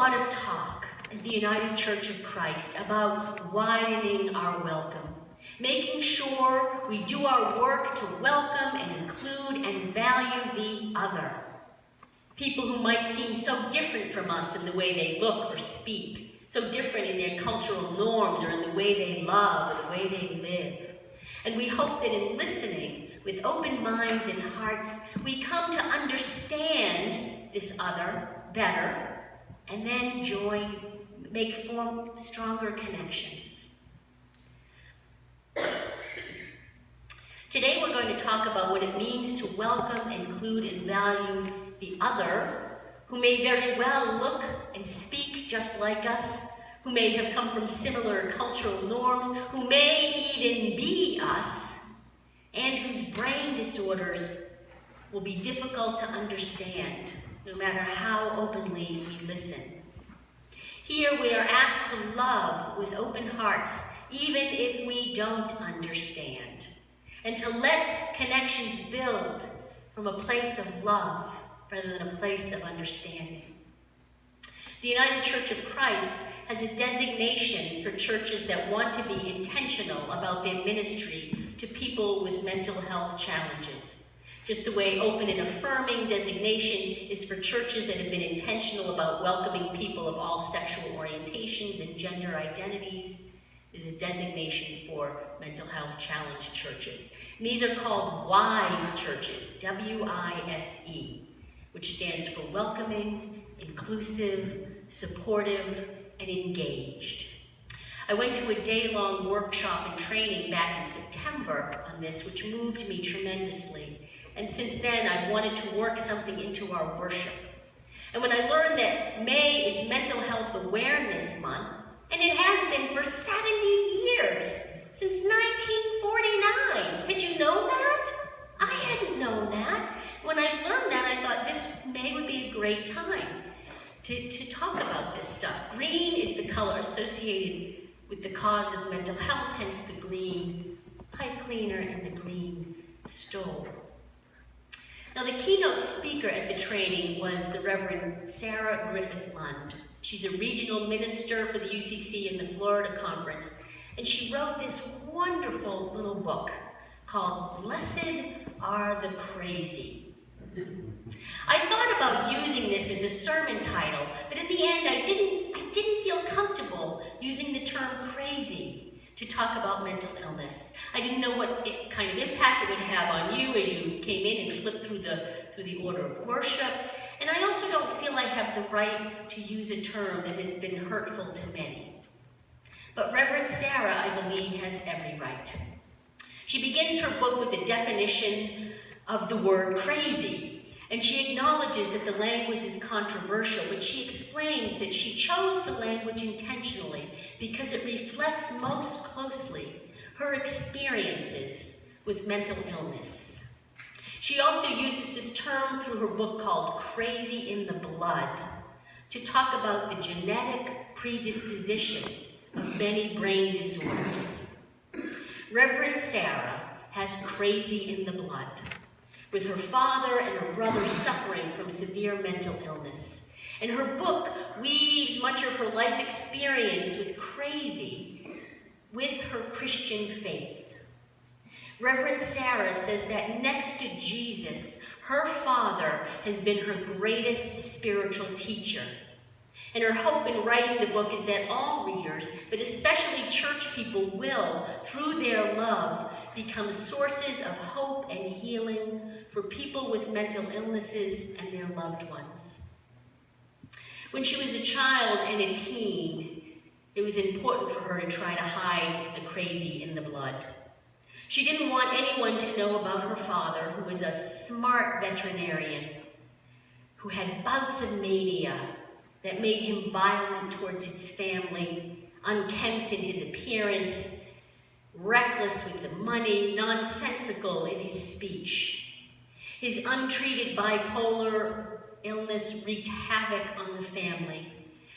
lot of talk at the United Church of Christ about widening our welcome, making sure we do our work to welcome and include and value the other. People who might seem so different from us in the way they look or speak, so different in their cultural norms or in the way they love or the way they live. And we hope that in listening with open minds and hearts, we come to understand this other better and then form stronger connections. Today we're going to talk about what it means to welcome, include, and value the other, who may very well look and speak just like us, who may have come from similar cultural norms, who may even be us, and whose brain disorders will be difficult to understand, no matter how openly we listen. Here we are asked to love with open hearts, even if we don't understand, and to let connections build from a place of love rather than a place of understanding. The United Church of Christ has a designation for churches that want to be intentional about their ministry to people with mental health challenges. Just the way open and affirming designation is for churches that have been intentional about welcoming people of all sexual orientations and gender identities, is a designation for mental health challenged churches. And these are called WISE churches, W-I-S-E, which stands for welcoming, inclusive, supportive, and engaged. I went to a day-long workshop and training back in September on this, which moved me tremendously. And since then, I've wanted to work something into our worship. And when I learned that May is Mental Health Awareness Month, and it has been for 70 years, since 1949. Had you known that? I hadn't known that. When I learned that, I thought this May would be a great time to talk about this stuff. Green is the color associated with the cause of mental health, hence the green pipe cleaner and the green stove. Now, the keynote speaker at the training was the Reverend Sarah Griffith Lund. She's a regional minister for the UCC in the Florida Conference, and she wrote this wonderful little book called Blessed Are the Crazy. I thought about using this as a sermon title, but in the end I didn't feel comfortable using the term crazy to talk about mental illness. I didn't know what kind of impact it would have on you as you came in and flipped through the order of worship. And I also don't feel I have the right to use a term that has been hurtful to many. But Reverend Sarah, I believe, has every right. She begins her book with a definition of the word crazy, and she acknowledges that the language is controversial, but she explains that she chose the language intentionally because it reflects most closely her experiences with mental illness. She also uses this term through her book called Crazy in the Blood to talk about the genetic predisposition of many brain disorders. Reverend Sarah has crazy in the blood, with her father and her brother suffering from severe mental illness. And her book weaves much of her life experience with crazy with her Christian faith. Reverend Sarah says that next to Jesus, her father has been her greatest spiritual teacher. And her hope in writing the book is that all readers, but especially church people, will, through their love, become sources of hope and healing for people with mental illnesses and their loved ones. When she was a child and a teen, it was important for her to try to hide the crazy in the blood. She didn't want anyone to know about her father, who was a smart veterinarian, who had bouts of mania that made him violent towards his family, unkempt in his appearance, reckless with the money, nonsensical in his speech. His untreated bipolar illness wreaked havoc on the family.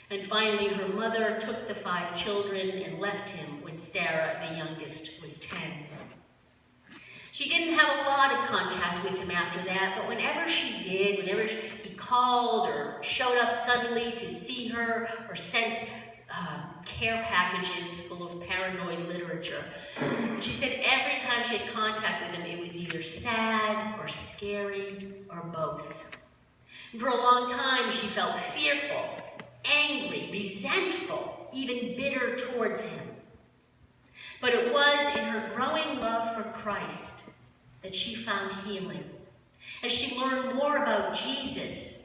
And finally, her mother took the 5 children and left him when Sarah, the youngest, was 10. She didn't have a lot of contact with him after that, but whenever she did, whenever he called or showed up suddenly to see her or sent care packages full of paranoid literature. She said every time she had contact with him, it was either sad or scary or both. And for a long time, she felt fearful, angry, resentful, even bitter towards him. But it was in her growing love for Christ that she found healing. As she learned more about Jesus,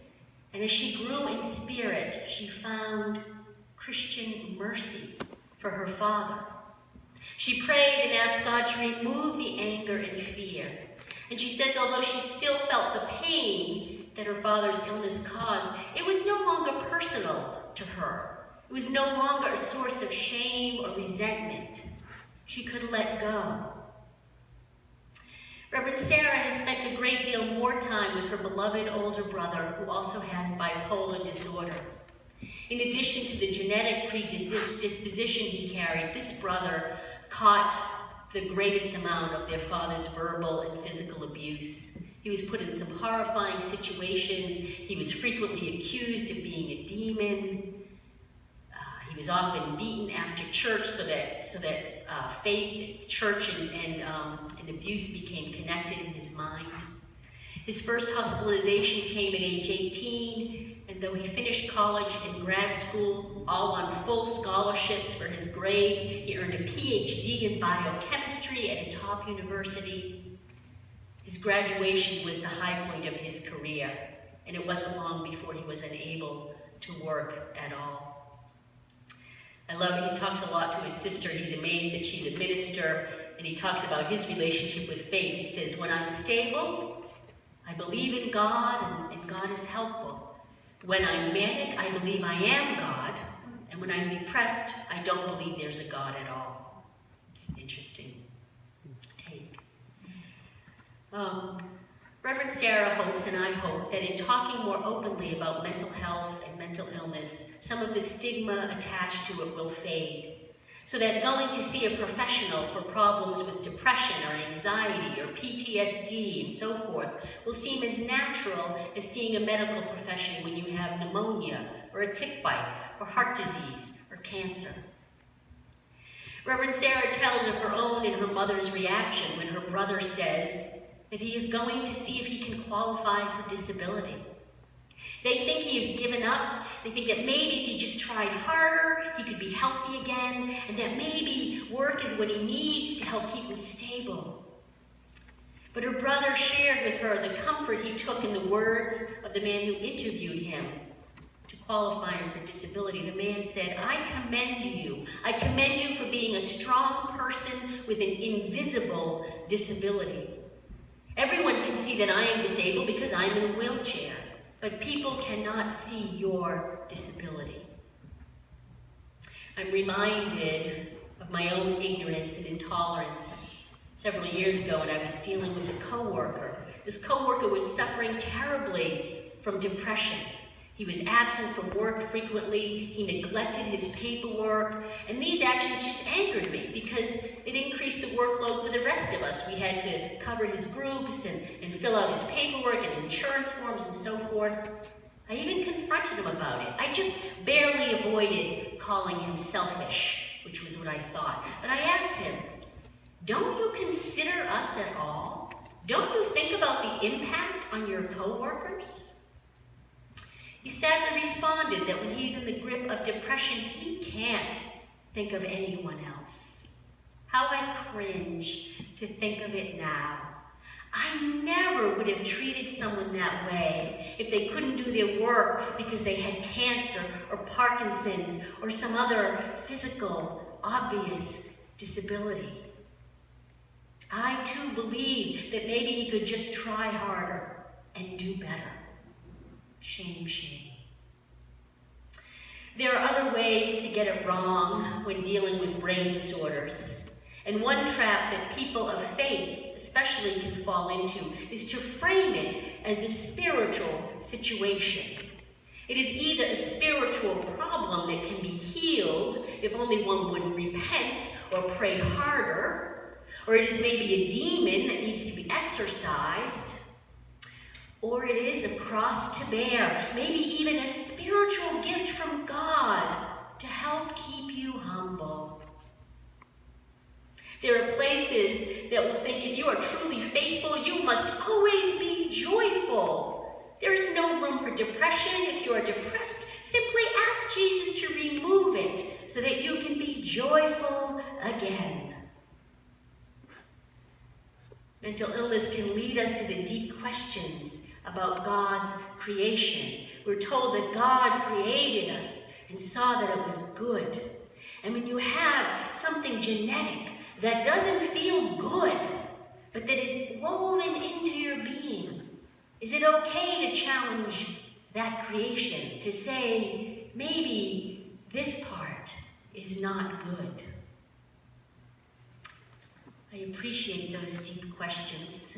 and as she grew in spirit, she found Christian mercy for her father. She prayed and asked God to remove the anger and fear. And she says, although she still felt the pain that her father's illness caused, it was no longer personal to her. It was no longer a source of shame or resentment. She could let go. Reverend Sarah has spent a great deal more time with her beloved older brother, who also has bipolar disorder. In addition to the genetic predisposition he carried, this brother caught the greatest amount of their father's verbal and physical abuse. He was put in some horrifying situations. He was frequently accused of being a demon. He was often beaten after church so that faith, church, and abuse became connected in his mind. His first hospitalization came at age 18, and though he finished college and grad school, all on full scholarships for his grades, he earned a PhD in biochemistry at a top university. His graduation was the high point of his career, and it wasn't long before he was unable to work at all. I love it. He talks a lot to his sister. He's amazed that she's a minister, and he talks about his relationship with faith. He says, when I'm stable, I believe in God, and God is helpful. When I'm manic, I believe I am God, and when I'm depressed, I don't believe there's a God at all. It's an interesting take. Reverend Sarah hopes, and I hope, that in talking more openly about mental health and mental illness, some of the stigma attached to it will fade, so that going to see a professional for problems with depression or anxiety or PTSD and so forth will seem as natural as seeing a medical profession when you have pneumonia or a tick bite or heart disease or cancer. Reverend Sarah tells of her own and her mother's reaction when her brother says that he is going to see if he can qualify for disability. They think he has given up. They think that maybe if he just tried harder, he could be healthy again, and that maybe work is what he needs to help keep him stable. But her brother shared with her the comfort he took in the words of the man who interviewed him to qualify him for disability. The man said, I commend you. I commend you for being a strong person with an invisible disability. Everyone can see that I am disabled because I'm in a wheelchair, but people cannot see your disability. I'm reminded of my own ignorance and intolerance. Several years ago when I was dealing with a coworker, this coworker was suffering terribly from depression. He was absent from work frequently, he neglected his paperwork, and these actions just angered me because it increased the workload for the rest of us. We had to cover his groups and fill out his paperwork and his insurance forms and so forth. I even confronted him about it. I just barely avoided calling him selfish, which was what I thought. But I asked him, don't you consider us at all? Don't you think about the impact on your coworkers? He sadly responded that when he's in the grip of depression, he can't think of anyone else. How I cringe to think of it now. I never would have treated someone that way if they couldn't do their work because they had cancer or Parkinson's or some other physical, obvious disability. I too believe that maybe he could just try harder and do better. Shame, shame. There are other ways to get it wrong when dealing with brain disorders. And one trap that people of faith especially can fall into is to frame it as a spiritual situation. It is either a spiritual problem that can be healed if only one would repent or pray harder, or it is maybe a demon that needs to be exorcised, or it is a cross to bear, maybe even a spiritual gift from God to help keep you humble. There are places that will think if you are truly faithful, you must always be joyful. There is no room for depression. If you are depressed, simply ask Jesus to remove it so that you can be joyful again. Mental illness can lead us to the deep questions about God's creation. We're told that God created us and saw that it was good. And when you have something genetic that doesn't feel good, but that is woven into your being, is it okay to challenge that creation, to say, maybe this part is not good? I appreciate those deep questions.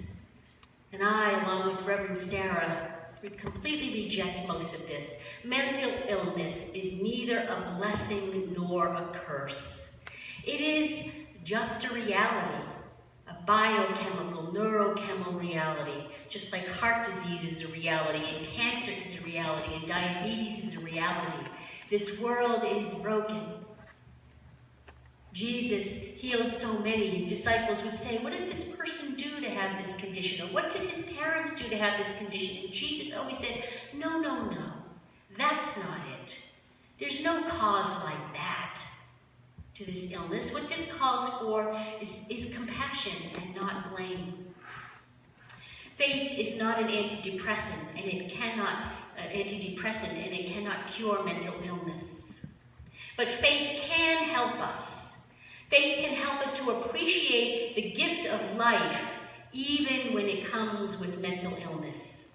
And I, along with Reverend Sarah, would completely reject most of this. Mental illness is neither a blessing nor a curse. It is just a reality, a biochemical, neurochemical reality, just like heart disease is a reality, and cancer is a reality, and diabetes is a reality. This world is broken. Jesus healed so many. His disciples would say, what did this person do to have this condition? Or what did his parents do to have this condition? And Jesus always said, no, no, no. That's not it. There's no cause like that to this illness. What this calls for is compassion and not blame. Faith is not an antidepressant, and it cannot cure mental illness. But faith can help us. Faith can help us to appreciate the gift of life, even when it comes with mental illness.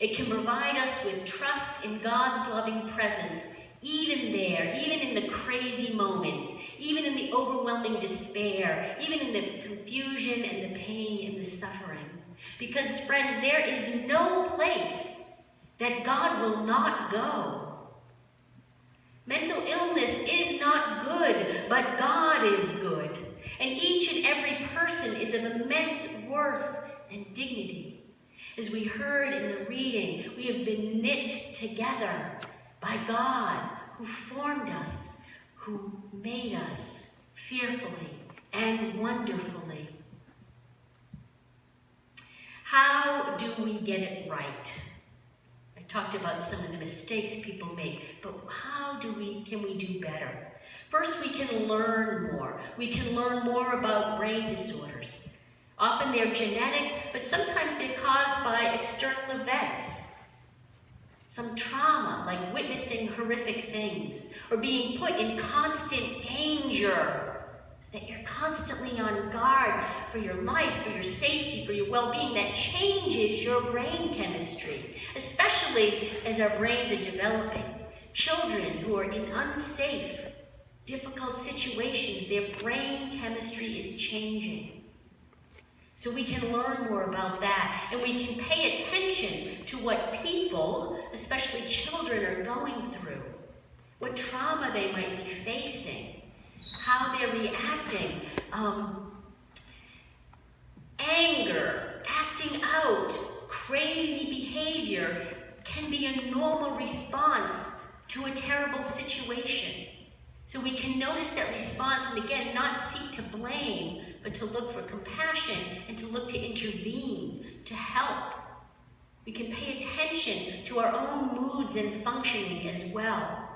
It can provide us with trust in God's loving presence, even there, even in the crazy moments, even in the overwhelming despair, even in the confusion and the pain and the suffering. Because, friends, there is no place that God will not go. Mental illness is not good, but God is good. And each and every person is of immense worth and dignity. As we heard in the reading, we have been knit together by God, who formed us, who made us fearfully and wonderfully. How do we get it right? I talked about some of the mistakes people make, but how can we do better? First, we can learn more. We can learn more about brain disorders. Often they're genetic, but sometimes they're caused by external events. Some trauma, like witnessing horrific things, or being put in constant danger, that you're constantly on guard for your life, for your safety, for your well-being. That changes your brain chemistry, especially as our brains are developing. Children who are in unsafe, difficult situations, their brain chemistry is changing. So we can learn more about that, and we can pay attention to what people, especially children, are going through, what trauma they might be facing, how they're reacting. Anger, acting out, crazy behavior can be a normal response to a terrible situation. So we can notice that response and again, not seek to blame, but to look for compassion and to look to intervene, to help. We can pay attention to our own moods and functioning as well.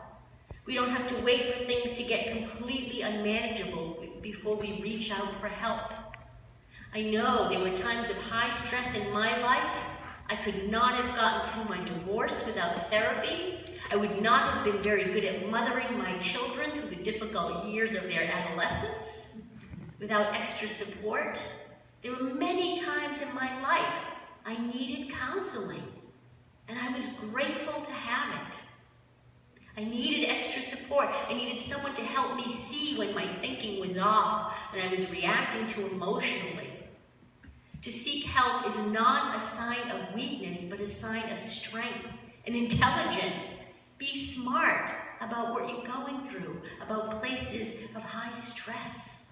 We don't have to wait for things to get completely unmanageable before we reach out for help. I know there were times of high stress in my life. I could not have gotten through my divorce without therapy. I would not have been very good at mothering my children through the difficult years of their adolescence without extra support. There were many times in my life I needed counseling, and I was grateful to have it. I needed extra support. I needed someone to help me see when my thinking was off and I was reacting too emotionally. To seek help is not a sign of weakness, but a sign of strength and intelligence. Be smart about what you're going through, about places of high stress.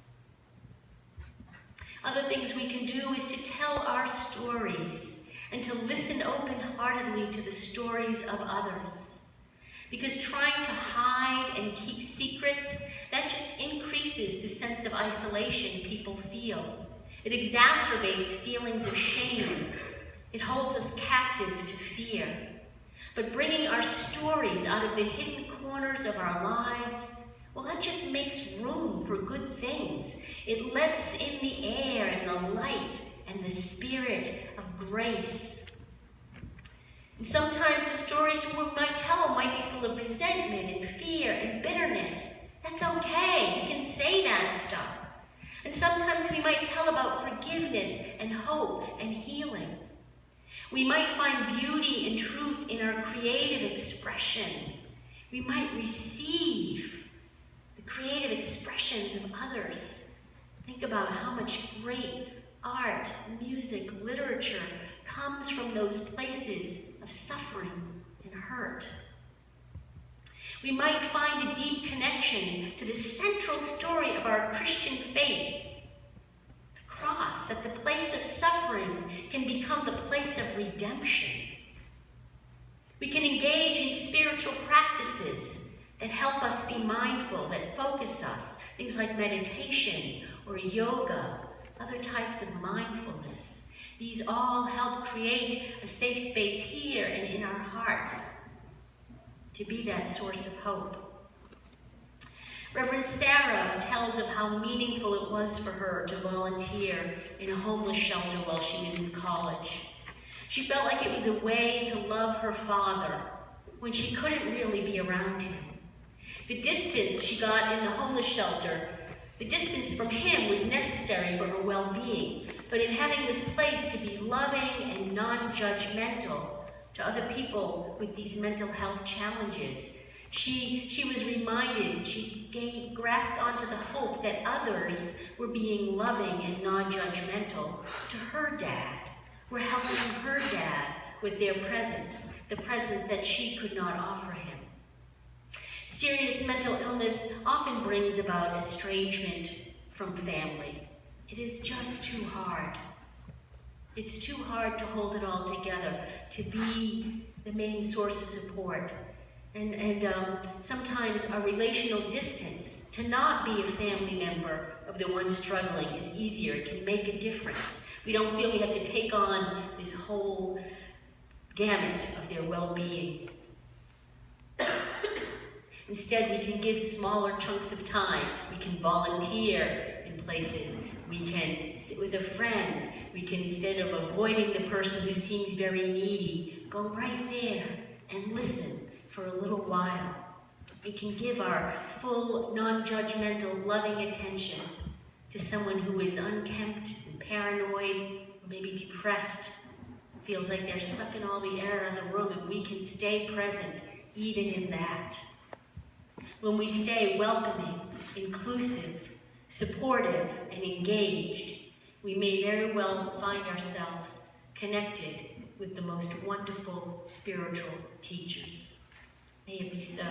Other things we can do is to tell our stories and to listen open-heartedly to the stories of others. Because trying to hide and keep secrets, that just increases the sense of isolation people feel. It exacerbates feelings of shame. It holds us captive to fear. But bringing our stories out of the hidden corners of our lives, well, that just makes room for good things. It lets in the air and the light and the spirit of grace. And sometimes the stories we might tell might be full of resentment and fear and bitterness. That's okay. You can say that stuff. And sometimes we might tell about forgiveness and hope and healing. We might find beauty and truth in our creative expression. We might receive the creative expressions of others. Think about how much great art, music, literature comes from those places of suffering and hurt. We might find a deep connection to the central story of our Christian faith, the cross, that the place of suffering can become the place of redemption. We can engage in spiritual practices that help us be mindful, that focus us, things like meditation or yoga, other types of mindfulness. These all help create a safe space here and in our hearts to be that source of hope. Reverend Sarah tells of how meaningful it was for her to volunteer in a homeless shelter while she was in college. She felt like it was a way to love her father when she couldn't really be around him. The distance she got in the homeless shelter, the distance from him was necessary for her well-being, but in having this place to be loving and non-judgmental to other people with these mental health challenges, she was reminded, she grasped onto the hope that others were being loving and non-judgmental to her dad, were helping her dad with their presence, the presence that she could not offer him. Serious mental illness often brings about estrangement from family. It is just too hard. It's too hard to hold it all together, to be the main source of support. And sometimes a relational distance, to not be a family member of the one struggling, is easier. It can make a difference. We don't feel we have to take on this whole gamut of their well-being. Instead, we can give smaller chunks of time. We can volunteer in places. We can sit with a friend. We can, instead of avoiding the person who seems very needy, go right there and listen for a little while. We can give our full, non-judgmental, loving attention to someone who is unkempt and paranoid, or maybe depressed, feels like they're sucking all the air out of the room, and we can stay present even in that. When we stay welcoming, inclusive, supportive, and engaged, we may very well find ourselves connected with the most wonderful spiritual teachers. May it be so.